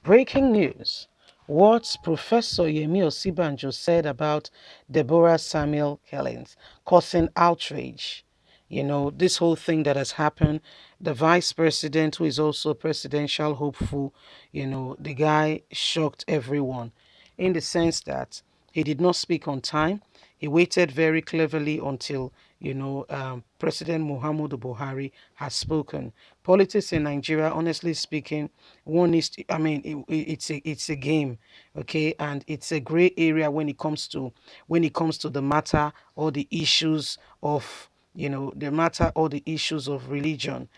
Breaking news. What Professor Yemi Osinbajo said about Deborah Samuel killings causing outrage. This whole thing that has happened, the vice president, who is also presidential hopeful, the guy shocked everyone in the sense that he did not speak on time. He waited very cleverly until, President Muhammadu Buhari has spoken. Politics in Nigeria, honestly speaking, one is, I mean, it's a game, okay, and it's a gray area when it comes to the matter or the issues of the matter or the issues of religion.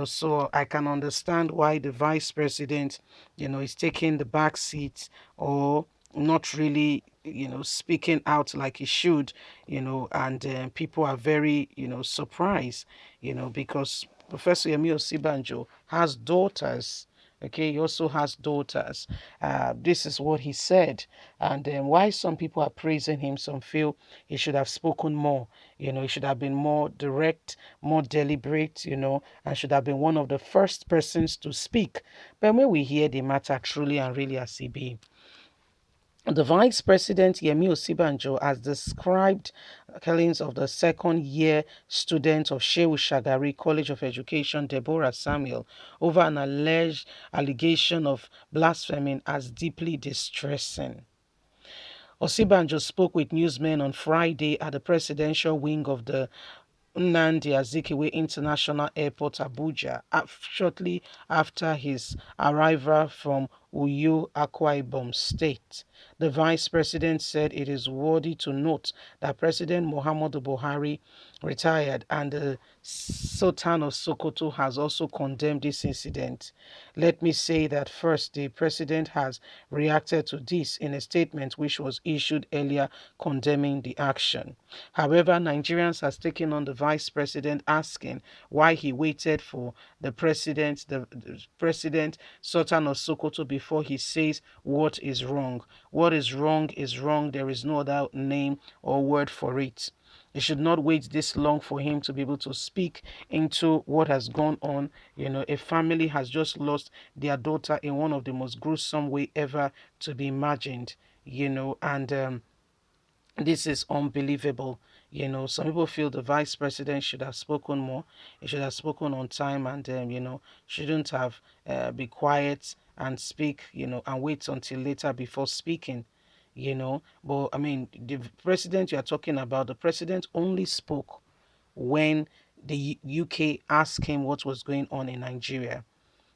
So I can understand why the vice president is taking the back seat or not really speaking out like he should, and people are very surprised, because Professor Yemi Osibanjo has daughters. Okay, he also has daughters. This is what he said, and why some people are praising him, some feel he should have spoken more. He should have been more direct, more deliberate, and should have been one of the first persons to speak. But when we hear the matter truly and really as it be, the Vice President Yemi Osibanjo has described killings of the second year student of Shehu Shagari College of Education, Deborah Samuel, over an alleged allegation of blasphemy as deeply distressing. Osibanjo spoke with newsmen on Friday at the presidential wing of the Nnamdi Azikiwe International Airport, Abuja, shortly after his arrival from Uyo, Akwa Ibom State. The vice president said it is worthy to note that President Muhammadu Buhari, retired, and the Sultan of Sokoto has also condemned this incident. Let me say that first, the president has reacted to this in a statement which was issued earlier condemning the action. However, Nigerians has taken on the vice president asking why he waited for the president Sultan of Sokoto before he says what is wrong. What is wrong is wrong. There is no other name or word for it. He should not wait this long for him to be able to speak into what has gone on. A family has just lost their daughter in one of the most gruesome way ever to be imagined. And this is unbelievable. Some people feel the vice president should have spoken more. He should have spoken on time and, shouldn't have be quiet and speak, and wait until later before speaking. But I mean, the president you are talking about, the president only spoke when the UK asked him what was going on in Nigeria,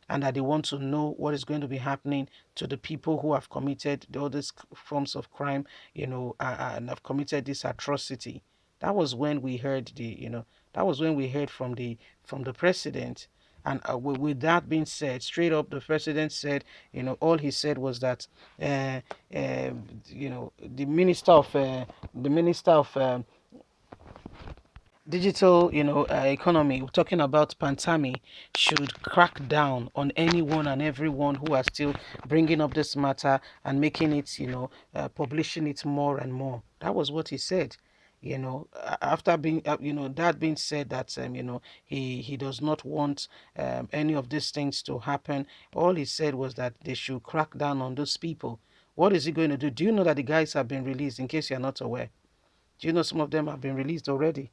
and that they want to know what is going to be happening to the people who have committed all these forms of crime, and have committed this atrocity. That was when we heard that was when we heard from the president. And with that being said, straight up, the president said, all he said was that, uh, the minister of digital economy, we're talking about Pantami, should crack down on anyone and everyone who are still bringing up this matter and making it, publishing it more and more. That was what he said. After being that being said, that he does not want any of these things to happen. All he said was that they should crack down on those people. What is he going to do? Do you know that the guys have been released, in case you're not aware? Do you know some of them have been released already?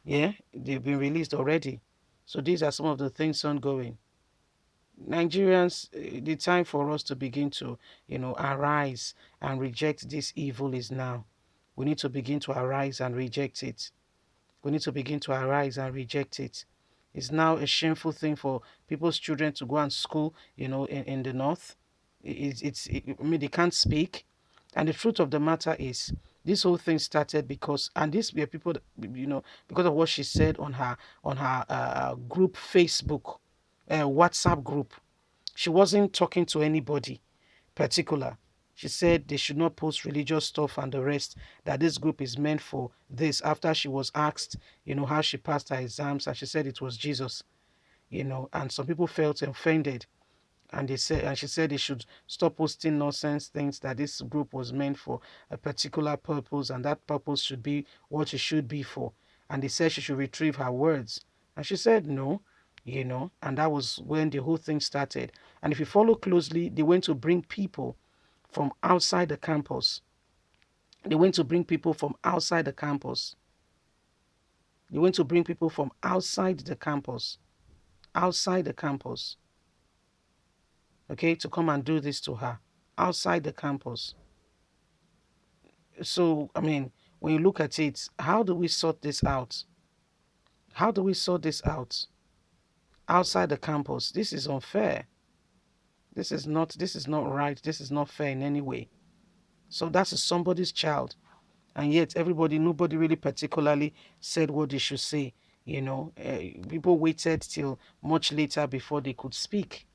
Yeah, they've been released already. So these are some of the things ongoing. Nigerians, the time for us to begin to, arise and reject this evil is now. We need to begin to arise and reject it. We need to begin to arise and reject it. It's now a shameful thing for people's children to go and school, in the north. I mean, they can't speak. And the truth of the matter is, this whole thing started because, and these were people, because of what she said on her group Facebook, WhatsApp group. She wasn't talking to anybody particular. She said they should not post religious stuff and the rest, that this group is meant for this. After she was asked, how she passed her exams, and she said it was Jesus, and some people felt offended. And she said they should stop posting nonsense things, that this group was meant for a particular purpose, and that purpose should be what it should be for. And they said she should retrieve her words. And she said no. and that was when the whole thing started. And if you follow closely, they went to bring people from outside the campus. They went to bring people from outside the campus. They went to bring people from outside the campus, okay, to come and do this to her outside the campus. So, I mean, when you look at it, how do we sort this out? How do we sort this out outside the campus? This is unfair. This is not right. This is not fair in any way. So that's somebody's child. And yet nobody really particularly said what they should say. People waited till much later before they could speak.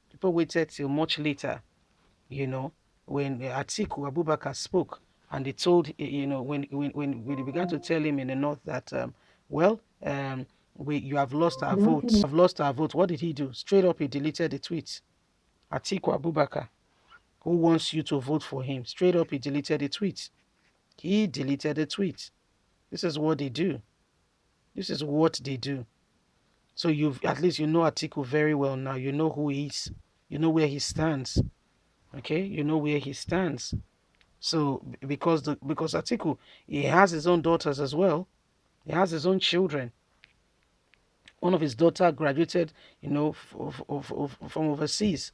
People waited till much later, you know, when Atiku Abubakar spoke, and they told, when they began to tell him in the north that, well, you have lost our vote. Have lost our vote. What did he do? Straight up, he deleted the tweet. Atiku Abubakar, who wants you to vote for him, straight up, he deleted the tweet. He deleted the tweet. This is what they do. This is what they do. So at least you know Atiku very well now. You know who he is. You know where he stands. Okay, you know where he stands. So because Atiku, he has his own daughters as well. He has his own children. One of his daughter graduated, from overseas.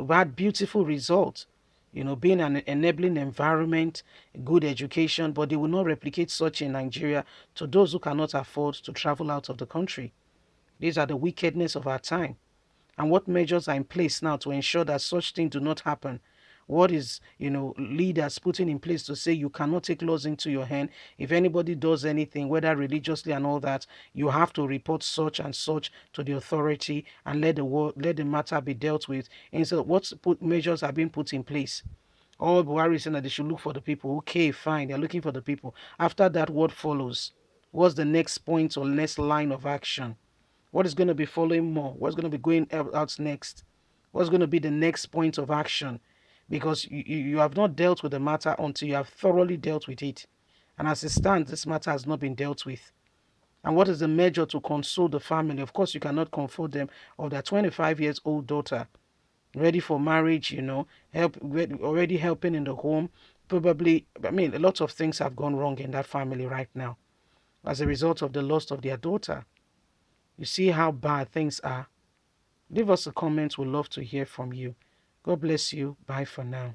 Had beautiful results. Being an enabling environment, good education, but they will not replicate such in Nigeria to those who cannot afford to travel out of the country. These are the wickedness of our time. And what measures are in place now to ensure that such things do not happen? What is, leaders putting in place to say you cannot take laws into your hand? If anybody does anything, whether religiously and all that, you have to report such and such to the authority and let the matter be dealt with. And so what measures are being put in place? All Buhari is saying that they should look for the people. Okay, fine, they're looking for the people. After that, what follows? What's the next point or next line of action? What is going to be following more? What's going to be going out next? What's going to be the next point of action? Because you have not dealt with the matter until you have thoroughly dealt with it. And as it stands, this matter has not been dealt with. And what is the measure to console the family? Of course, you cannot comfort them of their 25 years old daughter, ready for marriage, already helping in the home. Probably, a lot of things have gone wrong in that family right now as a result of the loss of their daughter. You see how bad things are. Leave us a comment. We'd love to hear from you. God bless you. Bye for now.